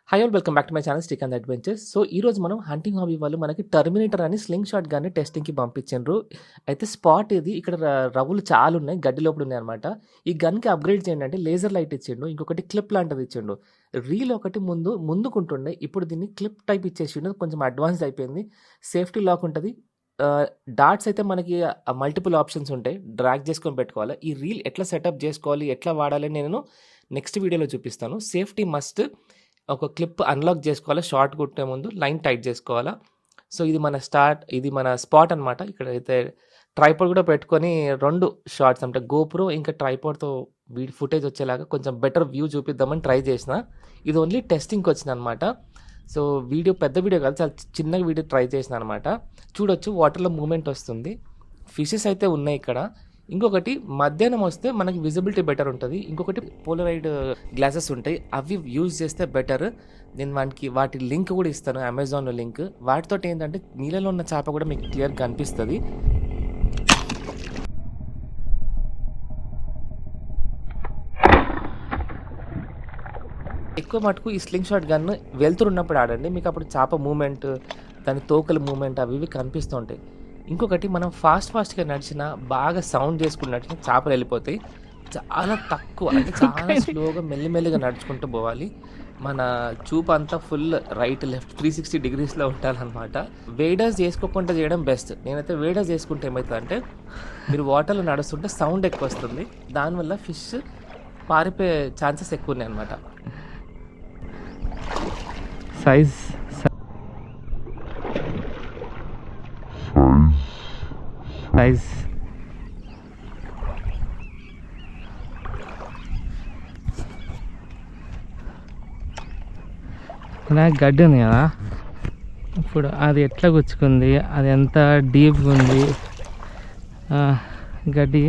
Hi all welcome back to my channel stick and adventures. So ఈరోజు మనం hunting hobby వాళ్ళు మనకి terminator అని స్లింగ్ షాట్ గాన్ని టెస్టింగ్‌కి పంపించిండ్రు. అయితే స్పాట్ ఇది ఇక్కడ రవ్వులు చాలా ఉన్నాయి. గడ్డి లోపల ఉన్నాయన్నమాట. ఈ గన్‌కి అప్‌గ్రేడ్ చేయండి అంటే లేజర్ లైట్ ఇచ్చిండు. ఇంకొకటి క్లిప్ లాంటిది ఇచ్చిండు. రీల్ ఒకటి ముందుకుంటుండే. ఇప్పుడు దీన్ని క్లిప్ టైప్ ఇచ్చేసిండు. కొంచెం అడ్వాన్స్‌డ్ అయిపోయింది. సేఫ్టీ లాక్ ఉంటది. డాట్స్ అయితే మనకి మల్టిపుల్ ఆప్షన్స్ ఉంటాయి. డ్రాగ్ చేసుకొని పెట్టుకోవాలి. ఈ రీల్ ఎట్లా సెటప్ చేసుకోవాలి, ఎట్లా వాడాలి అని నేను నెక్స్ట్ వీడియోలో చూపిస్తాను. Safety must. ఒక క్లిప్ అన్లాక్ చేసుకోవాలా. షార్ట్ కొట్టే ముందు లైన్ టైట్ చేసుకోవాలా. సో ఇది మన స్పాట్ అనమాట. ఇక్కడైతే ట్రైపాడ్ కూడా పెట్టుకొని 2 షాట్స్ అంటే గోప్రో ఇంకా ట్రైపాడ్‌తో ఫుటేజ్ వచ్చేలాగా కొంచెం బెటర్ వ్యూ చూపిద్దామని ట్రై చేసిన. ఇది ఓన్లీ టెస్టింగ్‌కి వచ్చిందనమాట. సో పెద్ద వీడియో కాదు, చాలా చిన్న వీడియో ట్రై చేసిన అనమాట. చూడొచ్చు వాటర్‌లో మూవ్‌మెంట్ వస్తుంది. ఫిషెస్ అయితే ఉన్నాయి ఇక్కడ. ఇంకొకటి మధ్యాహ్నం వస్తే మనకి విజిబిలిటీ బెటర్ ఉంటది. ఇంకొకటి పోలరైడ్ గ్లాసెస్ ఉంటాయి. అవి యూజ్ చేస్తే బెటర్. నేను వాటి లింక్ కూడా ఇస్తాను, అమెజాన్‌లో లింక్. వాటితోటి ఏంటంటే నీళ్ళలో ఉన్న చేప కూడా మీకు క్లియర్‌గా కనిపిస్తది. ఎక్కువ మటుకు ఈ స్లింగ్ షాట్ గన్ వెళ్తున్నప్పుడు ఆడండి. మీకు అప్పుడు చేప మూవ్‌మెంట్, దాని తోకల మూవ్‌మెంట్ అవి ఇవి కనిపిస్తూ ఉంటాయి. ఇంకొకటి మనం ఫాస్ట్‌గా నడిచినా, బాగా సౌండ్ చేసుకుంటూ నడిచినా చేపలు వెళ్ళిపోతాయి. చాలా తక్కువ అంటే చాలా స్లోగా మెల్లిమెల్లిగా నడుచుకుంటూ పోవాలి. మన చూపు అంతా ఫుల్ రైట్, లెఫ్ట్ 360 డిగ్రీస్‌లో ఉండాలనమాట. వేడర్స్ చేసుకోకుండా చేయడం బెస్ట్. నేనైతే వేడర్స్ చేసుకుంటే ఏమవుతుందంటే మీరు వాటర్‌లో నడుస్తుంటే సౌండ్ ఎక్కువ వస్తుంది. దానివల్ల ఫిష్ పారిపోయే ఛాన్సెస్ ఎక్కువ ఉన్నాయి అనమాట. సైజ్ సైజ్ ఇలా గడ్డి ఉంది కదా, ఇప్పుడు అది ఎట్లా గుచ్చుకుంది, అది ఎంత డీప్గా ఉంది గడ్డి.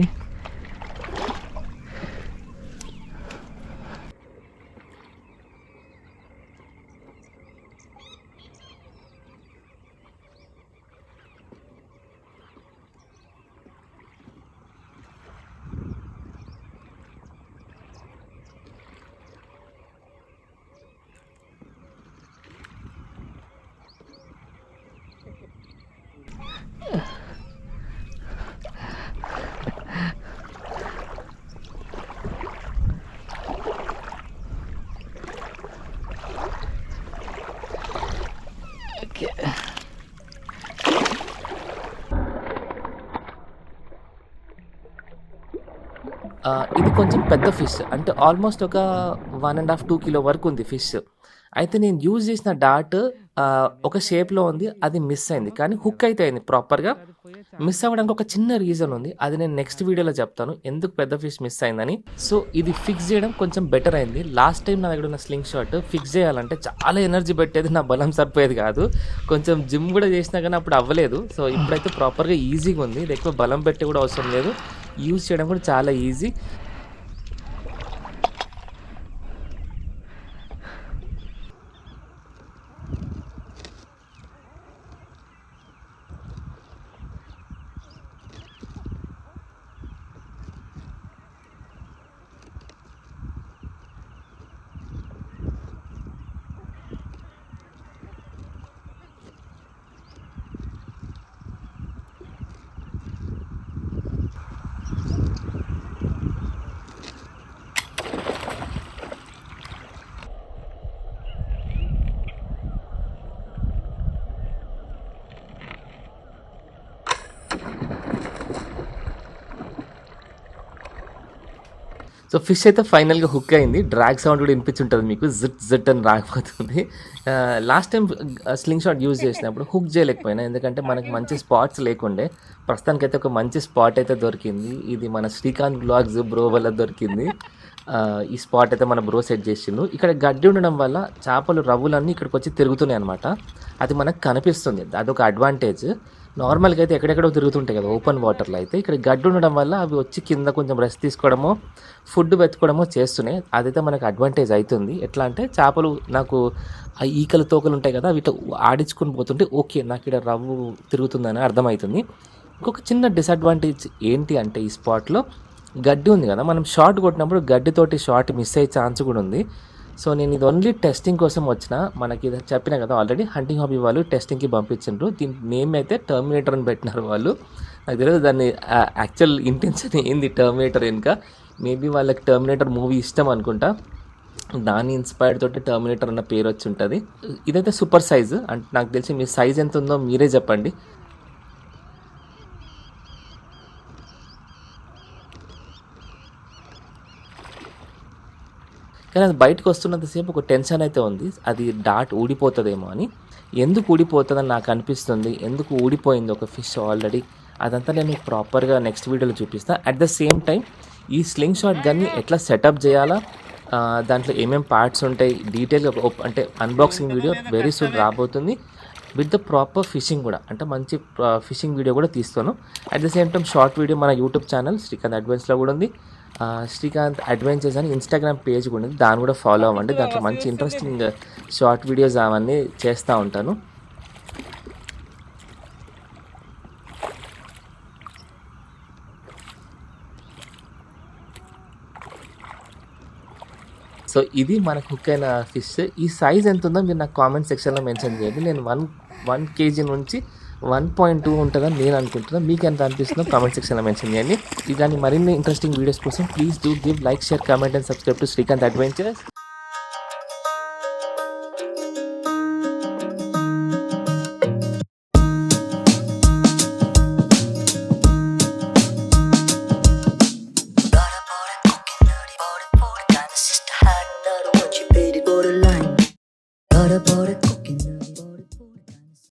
ఇది కొంచెం పెద్ద ఫిష్. అంటే ఆల్మోస్ట్ ఒక 1.5, 2 కిలో వరకు ఉంది ఫిష్. అయితే నేను యూజ్ చేసిన డాట్ ఒక షేప్‌లో ఉంది. అది మిస్ అయింది. కానీ హుక్ అయితే అయింది ప్రాపర్‌గా. మిస్ అవ్వడానికి ఒక చిన్న రీజన్ ఉంది. అది నేను నెక్స్ట్ వీడియోలో చెప్తాను, ఎందుకు పెద్ద ఫిష్ మిస్ అయిందని. సో ఇది ఫిక్స్ చేయడం కొంచెం బెటర్ అయింది. లాస్ట్ టైం నా దగ్గర ఉన్న స్లింగ్ షాట్ ఫిక్స్ చేయాలంటే చాలా ఎనర్జీ పెట్టేది, నా బలం సరిపోయేది కాదు. కొంచెం జిమ్ కూడా చేసినా కానీ అప్పుడు అవ్వలేదు. సో ఇప్పుడైతే ప్రాపర్‌గా ఈజీగా ఉంది. ఇది ఎక్కువ బలం పెట్టి కూడా అవసరం లేదు. యూజ్ చేయడం కూడా చాలా ఈజీ. సో ఫిష్ అయితే ఫైనల్‌గా హుక్ అయింది. డ్రాగ్ సౌండ్ కూడా వినిపించుంటది మీకు. జిట్ అని రాకపోతుంది. Last time sling shot use చేసినప్పుడు హుక్ చేయలేకపోయినా, ఎందుకంటే మనకి మంచి స్పాట్స్ లేకుండే. ప్రస్తుతానికైతే ఒక మంచి స్పాట్ అయితే దొరికింది. ఇది మన శ్రీకాంత్ బ్లాగ్స్ బ్రో వల్ల దొరికింది. ఈ స్పాట్ అయితే మన బ్రో సెట్ చేసిండు. ఇక్కడ గడ్డి ఉండడం వల్ల చేపలు రవ్వులన్నీ ఇక్కడికి వచ్చి తిరుగుతున్నాయి అనమాట. అది మనకు కనిపిస్తుంది. అదొక అడ్వాంటేజ్. నార్మల్‌గా అయితే ఎక్కడెక్కడో తిరుగుతుంటాయి కదా ఓపెన్ వాటర్‌లో. అయితే ఇక్కడ గడ్డి ఉండడం వల్ల అవి వచ్చి కింద కొంచెం రెస్ట్ తీసుకోవడమో, ఫుడ్ వెతుక్కోవడమో చేస్తున్నాయి. అదైతే మనకు అడ్వాంటేజ్ అవుతుంది. ఎట్లా అంటే చేపలు నాకు ఆ ఈకలు తోకలు ఉంటాయి కదా, అవి ఆడించుకొని పోతుంటే ఓకే, నాకు ఇక్కడ రవ్వు తిరుగుతుందని అర్థమవుతుంది. ఇంకొక చిన్న డిసడ్వాంటేజ్ ఏంటి అంటే ఈ స్పాట్లో గడ్డి ఉంది కదా, మనం షాట్ కొట్టినప్పుడు గడ్డితోటి షాట్ మిస్ అయ్యే ఛాన్స్ కూడా ఉంది. సో నేను ఇది ఓన్లీ టెస్టింగ్ కోసం వచ్చిన. మనకి ఇది చెప్పినా కదా ఆల్రెడీ హంటింగ్ హాబీ వాళ్ళు టెస్టింగ్కి పంపించిండ్రు. దీని నేమ్ అయితే టర్మినేటర్ అని పెట్టినారు వాళ్ళు. నాకు తెలియదు దాన్ని యాక్చువల్ ఇంటెన్షన్ ఏంది టర్మినేటర్ వెనుక. మేబీ వాళ్ళకి టర్మినేటర్ మూవీ ఇష్టం అనుకుంటా. దాని ఇన్స్పైర్డ్ తోటి టర్మినేటర్ అన్న పేరు వచ్చి ఉంటుంది. ఇదైతే సూపర్ సైజు. అంటే నాకు తెలిసి మీ సైజ్ ఎంత ఉందో మీరే చెప్పండి. కానీ అది బయటకు వస్తున్నంతసేపు ఒక టెన్షన్ అయితే ఉంది. అది డాట్ ఊడిపోతుందేమో అని. ఎందుకు ఊడిపోతుందని నాకు అనిపిస్తుంది. ఎందుకు ఊడిపోయింది ఒక ఫిష్ ఆల్రెడీ, అదంతా నేను ప్రాపర్గా నెక్స్ట్ వీడియోలో చూపిస్తాను. అట్ ద సేమ్ టైం ఈ స్లింగ్ షాట్ గన్ని ఎట్లా సెటప్ చేయాలా, దాంట్లో ఏమేమి పార్ట్స్ ఉంటాయి డీటెయిల్గా అంటే అన్బాక్సింగ్ వీడియో వెరీ సూన్ రాబోతుంది. విత్ ద ప్రాపర్ ఫిషింగ్ కూడా, అంటే మంచి ఫిషింగ్ వీడియో కూడా తీస్తాను. At the same time short video మన యూట్యూబ్ ఛానల్ శ్రీకాంత్ అడ్వెంచర్స్లో కూడా ఉంది. శ్రీకాంత్ అడ్వెంచర్స్ అని ఇన్స్టాగ్రామ్ పేజ్ కూడా ఉంది, దాన్ని కూడా ఫాలో అవ్వండి. దాంట్లో మంచి ఇంట్రెస్టింగ్ షార్ట్ వీడియోస్ అవన్నీ చేస్తూ ఉంటాను. సో ఇది మనకు హుక్ అయిన ఫిష్. ఈ సైజ్ ఎంత ఉందో మీరు నాకు కామెంట్ సెక్షన్లో మెన్షన్ చేయండి. నేను 1 kg నుంచి 1.2 ఉంటుందని నేను అనుకుంటున్నాను. మీకు ఎంత అనిపిస్తుందో కామెంట్ సెక్షన్లో మెన్షన్ చేయండి. ఇలాంటి మరిన్ని ఇంట్రెస్టింగ్ వీడియోస్ కోసం please do give like, share, comment and subscribe to Srikanth adventures. 버릇 버릇 cooking